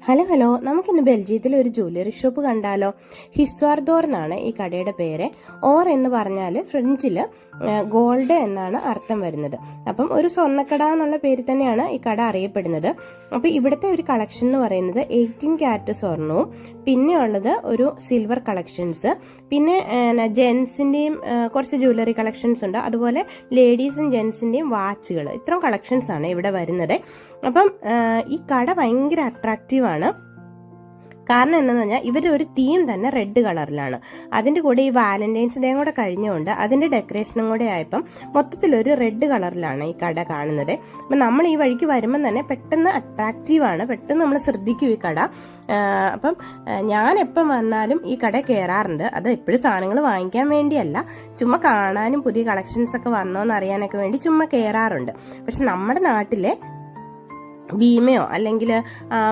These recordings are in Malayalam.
ഹലോ, നമുക്കിന്ന് ബെൽജിയത്തിലെ ഒരു ജ്വല്ലറി ഷോപ്പ് കണ്ടാലോ? ഹിസ്വാർ ദോർ എന്നാണ് ഈ കടയുടെ പേര്. ഓർ എന്ന് പറഞ്ഞാൽ ഫ്രഞ്ചിൽ ഗോൾഡ് എന്നാണ് അർത്ഥം വരുന്നത്. അപ്പം ഒരു സ്വർണ്ണക്കട എന്നുള്ള പേര് തന്നെയാണ് ഈ കട അറിയപ്പെടുന്നത്. അപ്പം ഇവിടുത്തെ ഒരു കളക്ഷൻ എന്ന് പറയുന്നത് 18 ക്യാരറ്റ് സ്വർണവും, പിന്നെ ഉള്ളത് ഒരു സിൽവർ കളക്ഷൻസ്, പിന്നെ ജെൻസിന്റെയും കുറച്ച് ജ്വല്ലറി കളക്ഷൻസ് ഉണ്ട്, അതുപോലെ ലേഡീസും ജെൻസിന്റെയും വാച്ചുകൾ. ഇത്രയും കളക്ഷൻസ് ആണ് ഇവിടെ വരുന്നത്. അപ്പം ഈ കട ഭയങ്കര അട്രാക്റ്റീവ് ആണ്. കാരണം എന്താണെന്ന് പറഞ്ഞാൽ ഇവരുടെ ഒരു തീം തന്നെ റെഡ് കളറിലാണ്. അതിൻ്റെ കൂടെ ഈ വാലന്റൈൻസ് ഡേ കൂടെ കഴിഞ്ഞുകൊണ്ട് അതിൻ്റെ ഡെക്കറേഷനും കൂടെ ആയപ്പം മൊത്തത്തിലൊരു റെഡ് കളറിലാണ് ഈ കട കാണുന്നത്. അപ്പം നമ്മൾ ഈ വഴിക്ക് വരുമ്പം തന്നെ പെട്ടെന്ന് അട്രാക്റ്റീവാണ്, പെട്ടെന്ന് നമ്മൾ ശ്രദ്ധിക്കും ഈ കട. അപ്പം ഞാൻ എപ്പം വന്നാലും ഈ കട കയറാറുണ്ട്. അത് എപ്പോഴും സാധനങ്ങൾ വാങ്ങിക്കാൻ വേണ്ടിയല്ല, ചുമ്മാ കാണാനും പുതിയ കളക്ഷൻസ് ഒക്കെ വന്നോന്ന് അറിയാനൊക്കെ വേണ്ടി ചുമ്മാ കയറാറുണ്ട്. പക്ഷെ നമ്മുടെ നാട്ടിലെ ഭീമയോ അല്ലെങ്കിൽ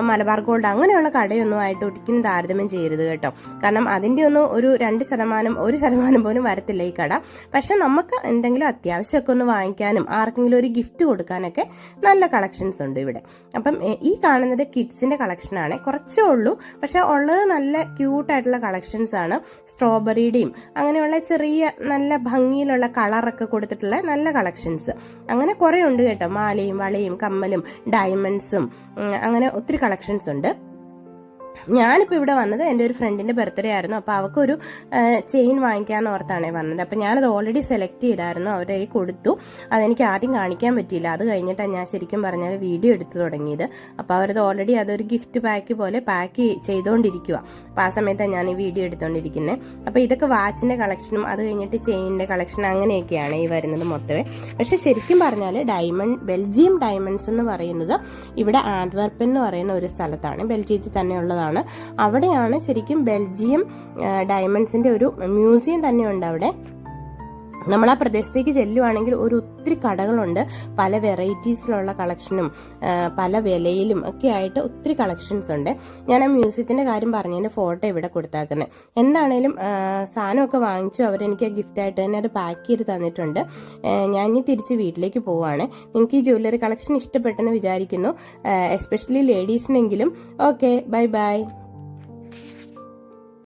മലബാർ ഗോൾഡ് അങ്ങനെയുള്ള കടയൊന്നും ആയിട്ട് ഒരിക്കലും താരതമ്യം ചെയ്യരുത് കേട്ടോ. കാരണം അതിൻ്റെ ഒന്നും ഒരു 2%, 1% പോലും വരത്തില്ല ഈ കട. പക്ഷെ നമുക്ക് എന്തെങ്കിലും അത്യാവശ്യമൊക്കെ ഒന്ന് വാങ്ങിക്കാനും ആർക്കെങ്കിലും ഒരു ഗിഫ്റ്റ് കൊടുക്കാനൊക്കെ നല്ല കളക്ഷൻസ് ഉണ്ട് ഇവിടെ. അപ്പം ഈ കാണുന്നത് കിഡ്സിന്റെ കളക്ഷനാണ്. കുറച്ചേ ഉള്ളൂ, പക്ഷെ ഉള്ളത് നല്ല ക്യൂട്ടായിട്ടുള്ള കളക്ഷൻസ് ആണ്. സ്ട്രോബെറിയുടെയും അങ്ങനെയുള്ള ചെറിയ നല്ല ഭംഗിയിലുള്ള കളറൊക്കെ കൊടുത്തിട്ടുള്ള നല്ല കളക്ഷൻസ് അങ്ങനെ കുറേ ഉണ്ട് കേട്ടോ. മാലയും വളയും കമ്മലും ഡയമണ്ട്സും അങ്ങനെ ഒത്തിരി കളക്ഷൻസ് ഉണ്ട്. ഞാനിപ്പോൾ ഇവിടെ വന്നത് എൻ്റെ ഒരു ഫ്രണ്ടിൻ്റെ ബർത്ത്ഡേ ആയിരുന്നു. അപ്പോൾ അവൾക്കൊരു ചെയിൻ വാങ്ങിക്കാമെന്ന് ഓർത്താണ് വന്നത്. അപ്പോൾ ഞാനത് ഓൾറെഡി സെലക്ട് ചെയ്തായിരുന്നു, അവരെ കൊടുത്തു. അതെനിക്ക് ആദ്യം കാണിക്കാൻ പറ്റിയില്ല. അത് കഴിഞ്ഞിട്ടാണ് ഞാൻ ശരിക്കും പറഞ്ഞാൽ വീഡിയോ എടുത്തു തുടങ്ങിയത്. അപ്പോൾ അവരത് ഓൾറെഡി അതൊരു ഗിഫ്റ്റ് പാക്ക് പോലെ പാക്ക് ചെയ്തുകൊണ്ടിരിക്കുക. അപ്പോൾ ആ സമയത്താണ് ഞാൻ ഈ വീഡിയോ എടുത്തുകൊണ്ടിരിക്കുന്നത്. അപ്പോൾ ഇതൊക്കെ വാച്ചിൻ്റെ കളക്ഷനും അത് കഴിഞ്ഞിട്ട് ചെയിനിൻ്റെ കളക്ഷൻ അങ്ങനെയൊക്കെയാണ് ഈ വരുന്നത് മൊത്തമേ. പക്ഷെ ശരിക്കും പറഞ്ഞാൽ ബെൽജിയം ഡയമണ്ട്സ് എന്ന് പറയുന്നത് ഇവിടെ ആന്റ്വർപ്പൻ എന്ന് പറയുന്ന ഒരു സ്ഥലത്താണ്, ബെൽജിയത്തിൽ തന്നെ ഉള്ളതാണ്. അവിടെയാണ് ശരിക്കും ബെൽജിയം ഡയമണ്ട്സിന്റെ ഒരു മ്യൂസിയം തന്നെ ഉണ്ട് അവിടെ. നമ്മൾ ആ പ്രദേശത്തേക്ക് ചെല്ലുവാണെങ്കിൽ ഒത്തിരി കടകളുണ്ട്, പല വെറൈറ്റീസിലുള്ള കളക്ഷനും പല വിലയിലും ഒക്കെ ആയിട്ട് ഒത്തിരി കളക്ഷൻസ് ഉണ്ട്. ഞാൻ ആ മ്യൂസിയത്തിന്റെ കാര്യം പറഞ്ഞതിന്റെ ഫോട്ടോ ഇവിടെ കൊടുത്താക്കുന്നത്. എന്താണേലും സാധനമൊക്കെ വാങ്ങിച്ചു, അവരെനിക്ക് ഗിഫ്റ്റായിട്ട് തന്നെ അത് പാക്ക് ചെയ്ത് തന്നിട്ടുണ്ട്. ഞാൻ ഇനി തിരിച്ച് വീട്ടിലേക്ക് പോവാണ്. നിങ്ങൾക്ക് ഈ ജ്വല്ലറി കളക്ഷൻ ഇഷ്ടപ്പെട്ടെന്ന് വിചാരിക്കുന്നു, എസ്പെഷ്യലി ലേഡീസിനെങ്കിലും. Okay, by.